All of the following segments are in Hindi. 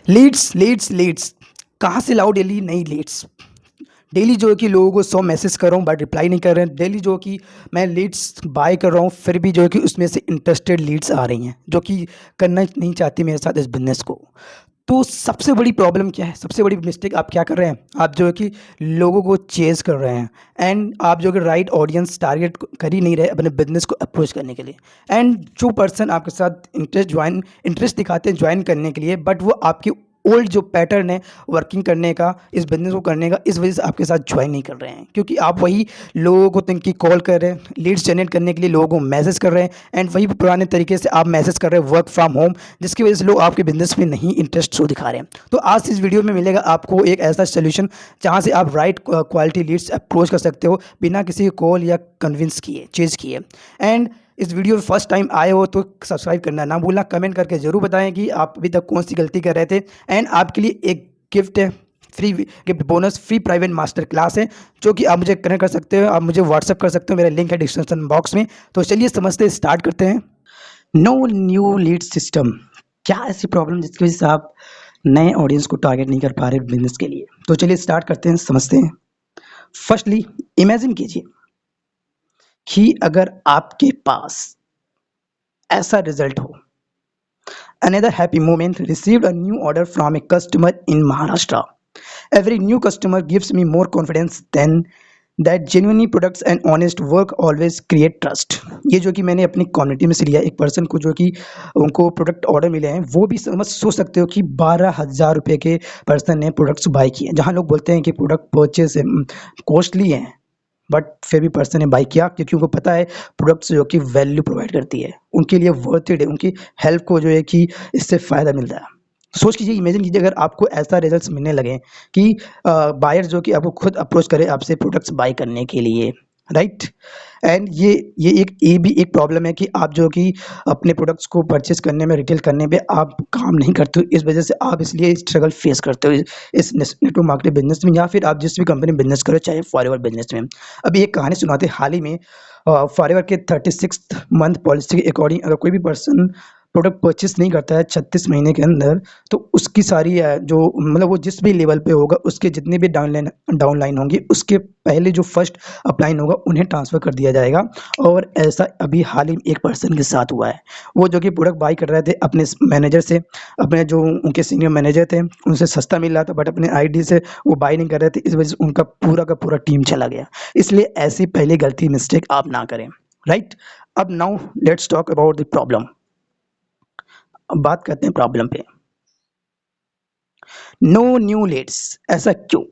लीड्स, लीड्स, लीड्स, कहाँ से लाऊँ डेली नई लीड्स? डेली जो है कि लोगों को 100 मैसेज कर रहा हूँ बट रिप्लाई नहीं कर रहे हैं। डेली जो कि मैं लीड्स बाय कर रहा हूँ, फिर भी जो है कि उसमें से इंटरेस्टेड लीड्स आ रही हैं, जो कि करना नहीं चाहती मेरे साथ इस बिज़नेस को। तो सबसे बड़ी प्रॉब्लम क्या है? सबसे बड़ी मिस्टेक आप क्या कर रहे हैं? आप जो है कि लोगों को चेज़ कर रहे हैं एंड आप जो है कि राइट ऑडियंस टारगेट कर ही नहीं रहे अपने बिज़नेस को अप्रोच करने के लिए। एंड जो पर्सन आपके साथ इंटरेस्ट दिखाते हैं जॉइन करने के लिए, बट वो आपकी ओल्ड जो पैटर्न है वर्किंग करने का, इस बिज़नेस को करने का, इस वजह से आपके साथ जॉइन नहीं कर रहे हैं, क्योंकि आप वही लोगों को तिनकी कॉल कर रहे हैं, लीड्स जनरेट करने के लिए लोगों को मैसेज कर रहे हैं एंड वही पुराने तरीके से आप मैसेज कर रहे हैं वर्क फ्रॉम होम, जिसकी वजह से लोग आपके बिज़नेस में नहीं इंटरेस्ट शो दिखा रहे हैं। तो आज इस वीडियो में मिलेगा आपको एक ऐसा सोल्यूशन जहाँ से आप राइट क्वालिटी लीड्स अप्रोच कर सकते हो बिना किसी कॉल या कन्विंस किए, चेज़ किए। एंड इस वीडियो में फर्स्ट टाइम आए हो तो सब्सक्राइब करना ना भूलना, कमेंट करके ज़रूर बताएं कि आप अभी तक कौन सी गलती कर रहे थे। एंड आपके लिए एक गिफ्ट है, free gift bonus, free private master class है, जो कि आप मुझे कनेक्ट कर सकते हो, आप मुझे व्हाट्सअप कर सकते हो, मेरा लिंक है डिस्क्रिप्शन बॉक्स में। तो चलिए समझते स्टार्ट करते हैं। नो न्यू लीड सिस्टम, क्या ऐसी प्रॉब्लम जिसकी वजह से आप नए ऑडियंस को टारगेट नहीं कर पा रहे बिजनेस के लिए? तो चलिए स्टार्ट करते हैं, समझते हैं। फर्स्टली इमेजिन कीजिए कि अगर आपके पास ऐसा रिजल्ट हो। Another happy moment, received a new order from a customer in Maharashtra. Every new customer gives me more confidence than that genuinely products and honest work always create trust. ये जो कि मैंने अपनी कम्युनिटी में से लिया, एक पर्सन को जो कि उनको प्रोडक्ट ऑर्डर मिले हैं, वो भी समझ सोच सकते हो कि 12,000 रुपये के पर्सन ने प्रोडक्ट्स बाय किए हैं, जहाँ लोग बोलते हैं कि प्रोडक्ट परचेज कॉस्टली हैं, बट फिर भी पर्सन ने बाय किया क्योंकि उनको पता है प्रोडक्ट्स जो कि वैल्यू प्रोवाइड करती है, उनके लिए वर्थ इट है, उनकी हेल्प को जो है कि इससे फ़ायदा मिल रहा है। सोच कीजिए, इमेजिन कीजिए अगर आपको ऐसा रिजल्ट्स मिलने लगे कि बायर जो कि आपको खुद अप्रोच करे आपसे प्रोडक्ट्स बाय करने के लिए, राइट? एंड ये भी एक प्रॉब्लम है कि आप जो कि अपने प्रोडक्ट्स को परचेज करने में, रिटेल करने पे आप काम नहीं करते हो, इस वजह से आप इसलिए स्ट्रगल फेस करते हो इस नेटवर्क मार्केटिंग बिजनेस में, या फिर आप जिस भी कंपनी में बिजनेस करो, चाहे फॉरएवर बिजनेस में। अभी एक कहानी सुनाते हैं, हाल ही में फॉरएवर के 36th मंथ पॉलिसी के अकॉर्डिंग अगर कोई भी पर्सन प्रोडक्ट परचेस नहीं करता है 36 महीने के अंदर, तो उसकी सारी जो मतलब वो जिस भी लेवल पे होगा, उसके जितने भी डाउनलाइन होंगी, उसके पहले जो फर्स्ट अपलाइन होगा उन्हें ट्रांसफ़र कर दिया जाएगा। और ऐसा अभी हाल ही में एक पर्सन के साथ हुआ है। वो जो कि प्रोडक्ट बाय कर रहे थे अपने मैनेजर से, अपने जो उनके सीनियर मैनेजर थे उनसे सस्ता मिल रहा था, बट अपने आईडी से वो बाय नहीं कर रहे थे, इस वजह से उनका पूरा का पूरा टीम चला गया। इसलिए ऐसी पहली गलती मिस्टेक आप ना करें, राइट? अब now let's talk about the problem. अब बात करते हैं प्रॉब्लम पे। नो न्यू लीड्स, ऐसा क्यों?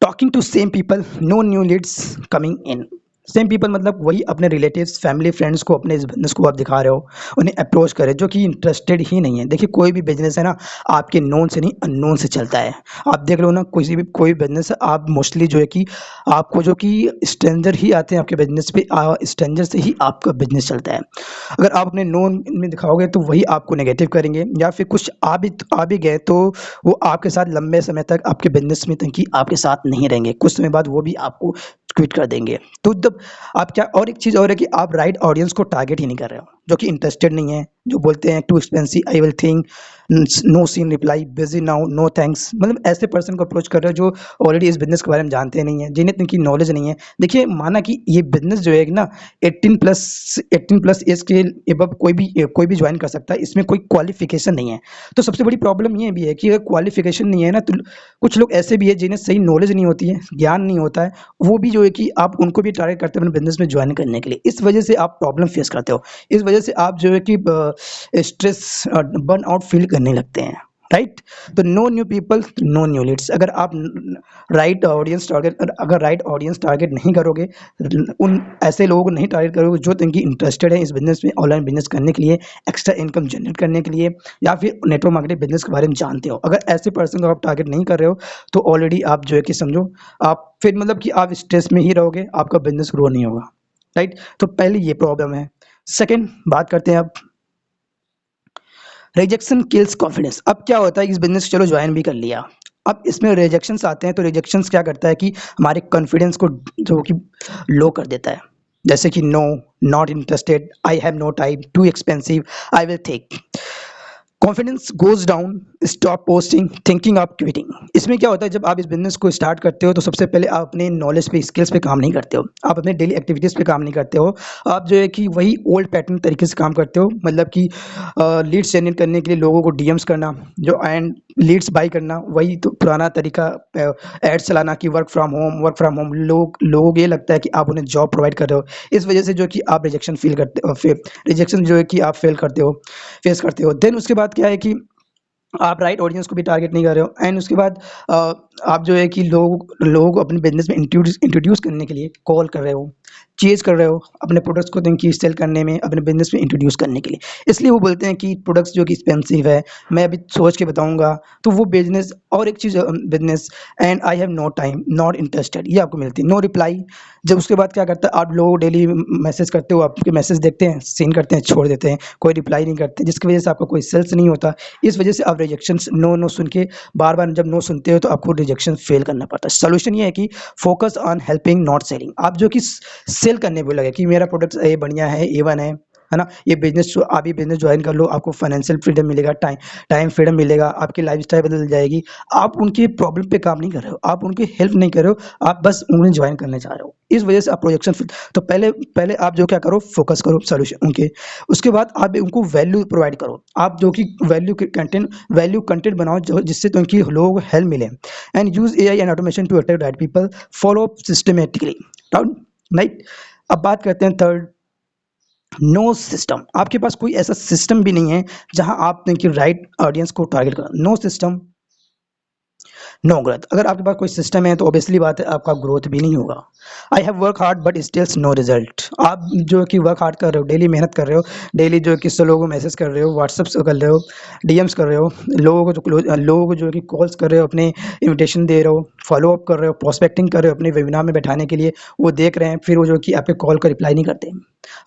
Talking to same people, no new leads coming in. Same people मतलब वही अपने रिलेटिव्स, फैमिली, फ्रेंड्स को अपने इस बिजनेस को आप दिखा रहे हो, उन्हें अप्रोच करें जो कि इंटरेस्टेड ही नहीं है। देखिए, कोई भी बिजनेस है ना, आपके नोन से नहीं अननोन से चलता है। आप देख लो ना, कोई बिजनेस है, आप मोस्टली जो है कि आपको जो कि स्ट्रेंजर ही आते हैं आपके बिजनेस पे, स्ट्रेंजर से ही आपका बिजनेस चलता है। अगर आप अपने नोन में दिखाओगे तो वही आपको नेगेटिव करेंगे, या फिर कुछ आ भी गए तो वो आपके साथ लंबे समय तक आपके बिजनेस में तक कि आपके साथ नहीं रहेंगे, कुछ समय बाद वो भी आपको क्विट कर देंगे। तो जब आप क्या, और एक चीज़ और है कि आप राइट ऑडियंस को टारगेट ही नहीं कर रहे हो, जो कि इंटरेस्टेड नहीं है, जो बोलते हैं too expensive, I will think, no seen reply, busy now, no thanks. मतलब ऐसे पर्सन को अप्रोच कर रहे हो जो ऑलरेडी इस बिजनेस के बारे में जानते नहीं है, जिन्हें इनकी नॉलेज नहीं है। देखिए, माना कि ये बिजनेस जो है ना 18+ एज के एबव कोई भी ज्वाइन कर सकता है, इसमें कोई क्वालिफिकेशन नहीं है। तो सबसे बड़ी प्रॉब्लम ये भी है कि अगर क्वालिफिकेशन नहीं है ना, तो कुछ लोग ऐसे भी है जिन्हें सही नॉलेज नहीं होती है, ज्ञान नहीं होता है, वो भी जो है कि आप उनको भी टारगेट करते हैं अपने बिजनेस में ज्वाइन करने के लिए। इस वजह से आप प्रॉब्लम फेस करते हो, इस वजह से आप जो है कि स्ट्रेस, बर्न आउट फील करने लगते हैं, राइट? तो no new people, no new leads. अगर आप राइट ऑडियंस टारगेट नहीं करोगे, उन ऐसे लोगों को नहीं टारगेट करोगे जो इनकी इंटरेस्टेड है इस बिजनेस में, ऑनलाइन बिजनेस करने के लिए, एक्स्ट्रा इनकम जनरेट करने के लिए, या फिर नेटवर्क मार्केटिंग बिजनेस के बारे में जानते हो, अगर ऐसे पर्सन को आप टारगेट नहीं कर रहे हो, तो ऑलरेडी आप जो है कि समझो, आप फिर मतलब कि आप स्ट्रेस में ही रहोगे, आपका बिजनेस ग्रो नहीं होगा, राइट? तो पहले ये प्रॉब्लम है। सेकंड बात करते हैं अब, रिजेक्शन किल्स कॉन्फिडेंस। अब क्या होता है कि इस बिजनेस चलो ज्वाइन भी कर लिया, अब इसमें रिजेक्शंस आते हैं, तो रिजेक्शंस क्या करता है कि हमारे कॉन्फिडेंस को जो कि लो कर देता है। जैसे कि no, not interested, I have no time, too expensive, I will take. Confidence goes down, stop posting, thinking of quitting. इसमें क्या होता है, जब आप इस बिजनेस को स्टार्ट करते हो तो सबसे पहले आप अपने नॉलेज पे, स्किल्स पे काम नहीं करते हो, आप अपने डेली एक्टिविटीज़ पे काम नहीं करते हो। आप जो है कि वही ओल्ड पैटर्न तरीके से काम करते हो, मतलब कि लीड्स जनरेट करने के लिए लोगों को डीएम्स करना, जो एंड लीड्स बाई करना, वही तो पुराना तरीका, एड्स चलाना कि वर्क फ्रॉम होम। लोग ये लगता है कि आप उन्हें जॉब प्रोवाइड कर रहे हो, इस वजह से जो कि आप रिजेक्शन फील करते हो, फिर रिजेक्शन जो है कि आप फेस करते हो। देन उसके बाद क्या है कि आप राइट ऑडियंस को भी टारगेट नहीं कर रहे हो, एंड उसके बाद आप जो है कि लोग अपने बिजनेस में इंट्रोड्यूस करने के लिए कॉल कर रहे हो, चेज कर रहे हो अपने प्रोडक्ट्स को, उनकी सेल करने में, अपने बिजनेस में इंट्रोड्यूस करने के लिए। इसलिए वो बोलते हैं कि प्रोडक्ट्स जो कि एक्सपेंसिव है, मैं अभी सोच के बताऊंगा। तो वो बिजनेस, और एक चीज़, business and I have no time, not interested, ये आपको मिलती है, नो रिप्लाई। जब उसके बाद क्या करता है, आप लोग डेली मैसेज करते हो, आपके मैसेज देखते हैं, सीन करते हैं, छोड़ देते हैं, कोई रिप्लाई नहीं करते, जिसकी वजह से आपका कोई सेल्स नहीं होता। इस वजह से आप रिजेक्शन, नो नो सुन के, बार बार जब नो सुनते हो तो आपको रिजेक्शन फेल करना पड़ता है। सोल्यूशन ये है कि focus on helping not selling. आप जो कि सेल करने पे लगे कि मेरा प्रोडक्ट ये बढ़िया है, A1 है ना, ये बिजनेस, आप ये बिजनेस ज्वाइन कर लो, आपको फाइनेंशियल फ्रीडम मिलेगा, टाइम फ्रीडम मिलेगा, आपकी लाइफस्टाइल बदल जाएगी। आप उनकी प्रॉब्लम पे काम नहीं कर रहे हो, आप उनकी हेल्प नहीं कर रहे हो, आप बस उन्हें ज्वाइन करना चाह रहे हो। इस वजह से आप प्रोजेक्शन, तो पहले पहले आप जो क्या करो, फोकस करो सोल्यूशन उनके। उसके बाद आप उनको वैल्यू प्रोवाइड करो, आप जो कि वैल्यू कंटेंट बनाओ, जो जिससे तो उनकी लोगों को हेल्प मिले। And use AI and automation to attract right people, follow up systematically, right. अब बात करते हैं थर्ड, नो सिस्टम। आपके पास कोई ऐसा सिस्टम भी नहीं है जहां आप उनकी राइट ऑडियंस को टारगेट करो। No system, no growth. अगर आपके पास कोई सिस्टम है तो ऑब्वियसली बात है, आपका ग्रोथ भी नहीं होगा। I have work hard but stills no result. आप जो कि वर्क हार्ड कर रहे हो, डेली मेहनत कर रहे हो, डेली जो कि लोगों को मैसेज कर रहे हो, व्हाट्सअप से कर रहे हो, डीएम्स कर रहे हो, लोगों को जो कि कॉल्स कर रहे हो, अपने इन्विटेशन दे रहे हो, फॉलो अप कर रहे हो, प्रोस्पेक्टिंग कर रहे हो अपने वेबिनार में बैठाने के लिए, वो देख रहे हैं, फिर वो जो कि आपके कॉल का रिप्लाई नहीं करते,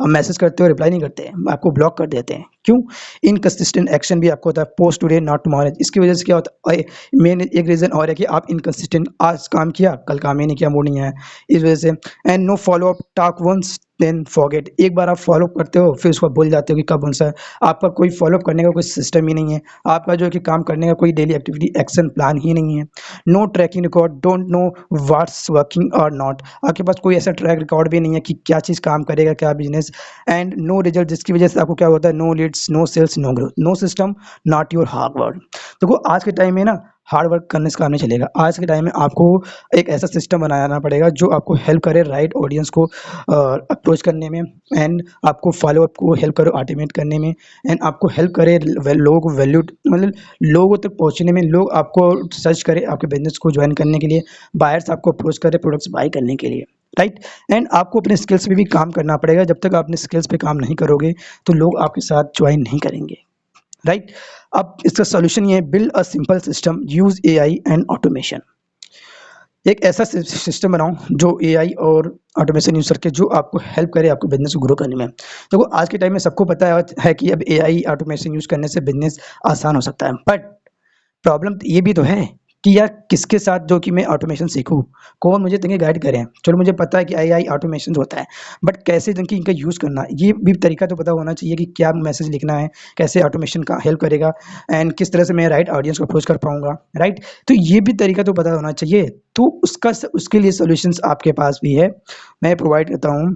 आप मैसेज करते हो, रिप्लाई नहीं करते, आपको ब्लॉक कर देते हैं। क्यों? इनकंसिस्टेंट एक्शन भी आपको होता है, पोस्ट टुडे नॉट टुमारो। इसकी वजह से क्या होता है, मेन एक रीज़न और है कि आप इनकंसिस्टेंट, आज काम किया, कल काम ही नहीं किया, मूड नहीं आया, इस वजह से। And no follow up, talk once then forget. एक बार आप फॉलो अप करते हो, फिर उसको भूल जाते हो कि कब कौन सा है। आपका कोई फॉलो अप करने का कोई सिस्टम ही नहीं है, आपका जो है कि काम करने का कोई डेली एक्टिविटी एक्शन प्लान ही नहीं है। No tracking record, don't know what's working और नॉट। आपके पास कोई ऐसा ट्रैक रिकॉर्ड भी नहीं है कि क्या चीज़ काम करेगा, क्या बिजनेस। एंड नो रिजल्ट, जिसकी वजह से आपको क्या होता है, no leads, no sales, no growth, no system, not your hard work. देखो आज के टाइम में ना, हार्ड वर्क करने से काम नहीं चलेगा। आज के टाइम में आपको एक ऐसा सिस्टम बनाना पड़ेगा जो आपको हेल्प करे राइट ऑडियंस को अप्रोच करने में, एंड आपको फॉलो अप को हेल्प करे ऑटोमेट करने में, एंड आपको हेल्प करे लोगों को वैल्यू, मतलब लोगों तक पहुंचने में, लोग आपको सर्च करे आपके बिजनेस को ज्वाइन करने के लिए, बायर्स आपको अप्रोच करे प्रोडक्ट्स बाय करने के लिए, राइट। एंड आपको अपने स्किल्स पे भी काम करना पड़ेगा। जब तक आप अपने स्किल्स पे काम नहीं करोगे तो लोग आपके साथ ज्वाइन नहीं करेंगे, राइट। अब इसका सॉल्यूशन ये है, build a simple system, use AI and automation. एक ऐसा सिस्टम बनाओ जो AI और ऑटोमेशन यूज करके जो आपको हेल्प करे आपको बिजनेस को ग्रो करने में। देखो आज के टाइम में सबको पता है कि अब AI ऑटोमेशन यूज करने से बिजनेस आसान हो सकता है, बट प्रॉब्लम ये भी तो है कि यार किसके साथ जो कि मैं ऑटोमेशन सीखूं, कौन मुझे तंगे गाइड करें। चलो मुझे पता है कि AI ऑटोमेशन होता है, बट कैसे तंकी इनका यूज़ करना, ये भी तरीका तो पता होना चाहिए कि क्या मैसेज लिखना है, कैसे ऑटोमेशन का हेल्प करेगा, एंड किस तरह से मैं राइट ऑडियंस को अप्रोच कर पाऊंगा, राइट। तो ये भी तरीका तो पता होना चाहिए। तो उसके लिए सॉल्यूशंस आपके पास भी है, मैं प्रोवाइड करता हूँ।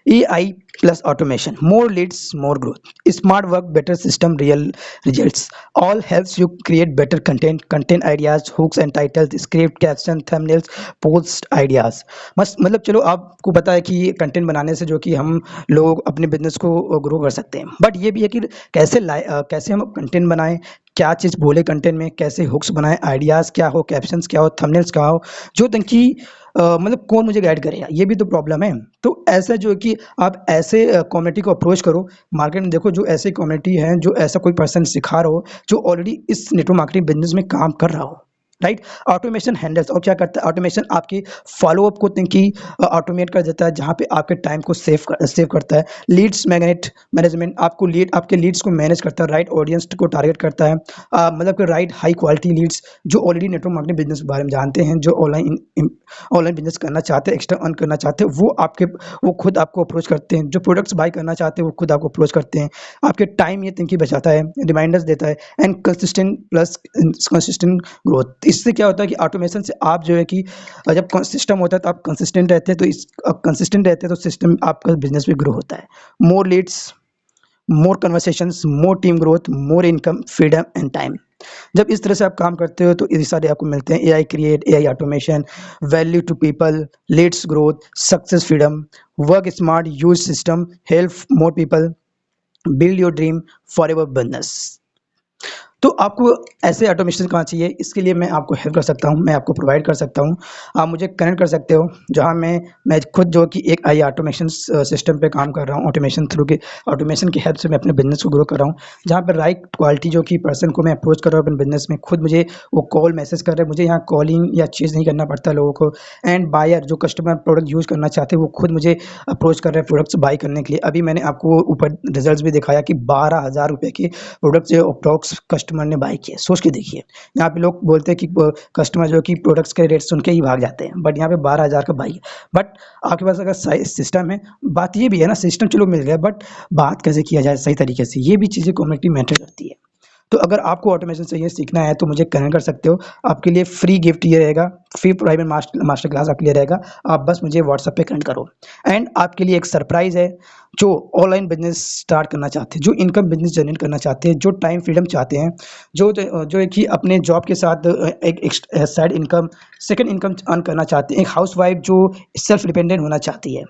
AI plus automation, more leads, more growth. Smart work, better system, real results. All helps you create better content ideas, hooks and titles, script, caption, thumbnails, post ideas. बस मतलब चलो आपको पता है कि कंटेंट बनाने से जो कि हम लोग अपने बिजनेस को ग्रो कर सकते हैं, बट ये भी है कि कैसे हम कंटेंट बनाएं, क्या चीज़ बोले कंटेंट में, कैसे हुक्स बनाएं, आइडियाज़ क्या हो, कैप्शंस क्या हो, थंबनेल्स क्या हो, जो तंकी मतलब कौन मुझे गाइड करेगा, ये भी तो प्रॉब्लम है। तो ऐसा जो है कि आप ऐसे कम्युनिटी को अप्रोच करो, मार्केट में देखो जो ऐसे कम्युनिटी हैं, जो ऐसा कोई पर्सन सिखा रहा हो जो ऑलरेडी इस नेटवर्क मार्केटिंग बिजनेस में काम कर रहा हो, राइट। ऑटोमेशन हैंडल्स, और क्या करता है ऑटोमेशन, आपके फॉलोअप को थिंक की ऑटोमेट कर देता है, जहाँ पे आपके टाइम को सेव करता है। लीड्स मैग्नेट मैनेजमेंट, आपके लीड्स को मैनेज करता है, राइट ऑडियंस को टारगेट करता है, मतलब कि राइट हाई क्वालिटी लीड्स जो ऑलरेडी नेटवर्क मार्केटिंग बिजनेस के बारे में जानते हैं, जो ऑनलाइन बिजनेस करना चाहते हैं, एक्स्ट्रा अर्न करना चाहते हैं, वो खुद आपको अप्रोच करते हैं। जो प्रोडक्ट्स बाय करना चाहते हैं वो खुद आपको अप्रोच करते हैं। आपके टाइम ये थिंक बचाता है, रिमाइंडर्स देता है, एंड कंसिस्टेंट ग्रोथ। इससे क्या होता है कि ऑटोमेशन से आप जो है कि जब सिस्टम होता है तो आप कंसिस्टेंट रहते हैं, तो इस कंसिस्टेंट रहते हैं तो सिस्टम आपका बिजनेस भी ग्रो होता है। मोर Leeds, more conversations, more team growth, more income, freedom and time. जब इस तरह से आप काम करते हो तो ये सारे आपको मिलते हैं। AI create, AI automation, value to people, leads growth, success, freedom, work smart, use system, help more people, build your dream forever business. तो आपको ऐसे ऑटोमेशन कहाँ चाहिए, इसके लिए मैं आपको हेल्प कर सकता हूँ, मैं आपको प्रोवाइड कर सकता हूँ। आप मुझे कनेक्ट कर सकते हो, जहाँ मैं खुद जो कि एक आई ऑटोमेशन सिस्टम पे काम कर रहा हूँ। ऑटोमेशन की हेल्प से मैं अपने बिजनेस को ग्रो कर रहा हूँ, जहाँ पर राइट क्वालिटी जो कि पर्सन को मैं अप्रोच कर रहा हूँ अपने बिजनेस में, खुद मुझे वो कॉल मैसेज कर रहे हैं, मुझे यहाँ कॉलिंग या चीज़ नहीं करना पड़ता लोगों को। एंड बायर जो कस्टमर प्रोडक्ट यूज़ करना चाहते हैं वो खुद मुझे अप्रोच कर रहे हैं प्रोडक्ट्स बाई करने के लिए। अभी मैंने आपको ऊपर रिजल्ट भी दिखाया कि 12,000 रुपये के प्रोडक्ट जो अप्रोक्स कस्टमर ने बाई किए। सोच के देखिए, यहाँ पे लोग बोलते हैं कि कस्टमर जो कि प्रोडक्ट्स के रेट सुन के ही भाग जाते हैं, बट यहाँ पे 12,000 का बाई है। बट आपके पास अगर सिस्टम है, बात ये भी है ना, सिस्टम चलो मिल गया, बट बात कैसे किया जाए सही तरीके से, ये भी चीज़ें कम्युनिटी मैटर करती है। तो अगर आपको ऑटोमेशन चाहिए, सीखना है, तो मुझे कनेक्ट कर सकते हो। आपके लिए फ्री गिफ्ट ये रहेगा, फ्री प्राइवेट मास्टर क्लास आपके लिए रहेगा। आप बस मुझे व्हाट्सएप पे कनेक्ट करो। एंड आपके लिए एक सरप्राइज़ है, जो ऑनलाइन बिजनेस स्टार्ट करना चाहते हैं, जो इनकम बिजनेस जनरेट करना चाहते हैं, जो टाइम फ्रीडम चाहते हैं, जो है कि अपने जॉब के साथ एक side income, second income earn करना चाहते हैं, एक हाउसवाइफ जो सेल्फ डिपेंडेंट होना चाहती है,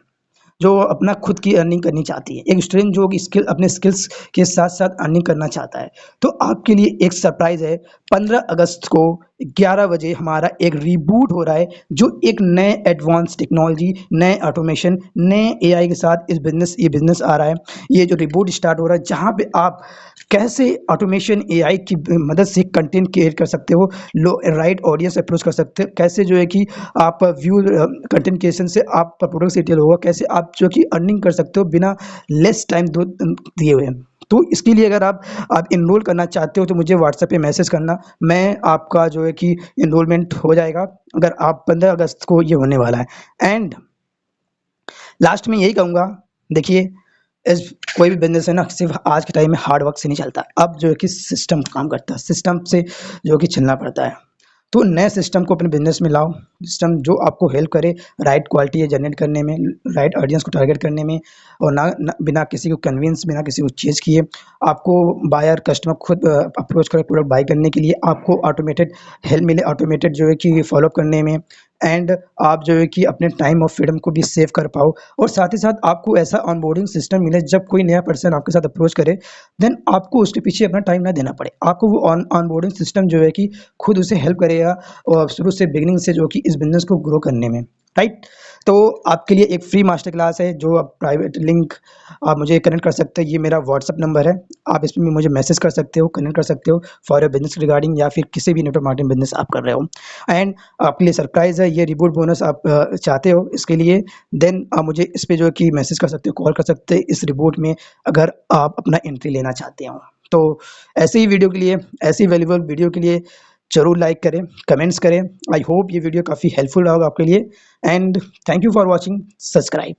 जो अपना खुद की अर्निंग करनी चाहती है, एक स्टूडेंट जो अपने स्किल्स के साथ साथ अर्निंग करना चाहता है। तो आपके लिए एक सरप्राइज़ है, 15 अगस्त को 11 बजे हमारा एक रीबूट हो रहा है, जो एक नए एडवांस टेक्नोलॉजी, नए ऑटोमेशन, नए एआई के साथ ये बिजनेस आ रहा है। ये जो रीबूट स्टार्ट हो रहा है, जहाँ पे आप कैसे ऑटोमेशन एआई की मदद से कंटेंट क्रिएट कर सकते हो, राइट ऑडियंस अप्रोच कर सकते हो, कैसे जो है कि आप व्यू कंटेंट क्रिएशन से आप प्रोडक्ट सेल होगा, कैसे आप जो कि अर्निंग कर सकते हो बिना लेस टाइम दिए हुए। तो इसके लिए अगर आप इनरोल करना चाहते हो तो मुझे व्हाट्सएप पे मैसेज करना, मैं आपका जो है कि इनरोलमेंट हो जाएगा। अगर आप 15 अगस्त को ये होने वाला है। एंड लास्ट में यही कहूँगा, देखिए, इस कोई भी बिजनेस है ना, सिर्फ आज के टाइम में हार्ड वर्क से नहीं चलता। अब जो है कि सिस्टम काम करता है, सिस्टम से जो कि चलना पड़ता है। तो नए सिस्टम को अपने बिजनेस में लाओ, सिस्टम जो आपको हेल्प करे राइट क्वालिटी जनरेट करने में, राइट ऑडियंस को टारगेट करने में, और बिना किसी को कन्विंस, बिना किसी को चेंज किए आपको बायर कस्टमर खुद अप्रोच करे प्रोडक्ट बाय करने के लिए, आपको ऑटोमेटेड हेल्प मिले, ऑटोमेटेड जो है कि फॉलोअप करने में। एंड आप जो है कि अपने टाइम और फ्रीडम को भी सेव कर पाओ, और साथ ही साथ आपको ऐसा ऑनबोर्डिंग सिस्टम मिले, जब कोई नया पर्सन आपके साथ अप्रोच करे, देन आपको उसके पीछे अपना टाइम ना देना पड़े, आपको वो ऑनबोर्डिंग सिस्टम जो है कि खुद उसे हेल्प करेगा, और शुरू से बिगिनिंग से जो कि इस बिजनेस को ग्रो करने में, राइट। तो आपके लिए एक फ्री मास्टर क्लास है, जो आप प्राइवेट लिंक आप मुझे कनेक्ट कर सकते हैं। ये मेरा व्हाट्सअप नंबर है, आप इसमें मुझे मैसेज कर सकते हो, कनेक्ट कर सकते हो फॉर योर बिजनेस रिगार्डिंग, या फिर किसी भी नेटवर्क मार्केटिंग बिजनेस आप कर रहे हो। एंड आपके लिए सरप्राइज़ है, ये रिबूट बोनस आप चाहते हो इसके लिए, देन आप मुझे इस पे जो है कि मैसेज कर सकते हो, कॉल कर सकते हैं इस रिबूट में, अगर आप अपना एंट्री लेना चाहते हो। तो ऐसे ही वीडियो के लिए, ऐसी वैल्यूबल वीडियो के लिए ज़रूर लाइक करें, कमेंट्स करें। आई होप ये वीडियो काफ़ी हेल्पफुल होगा आपके लिए। And thank you for watching, subscribe.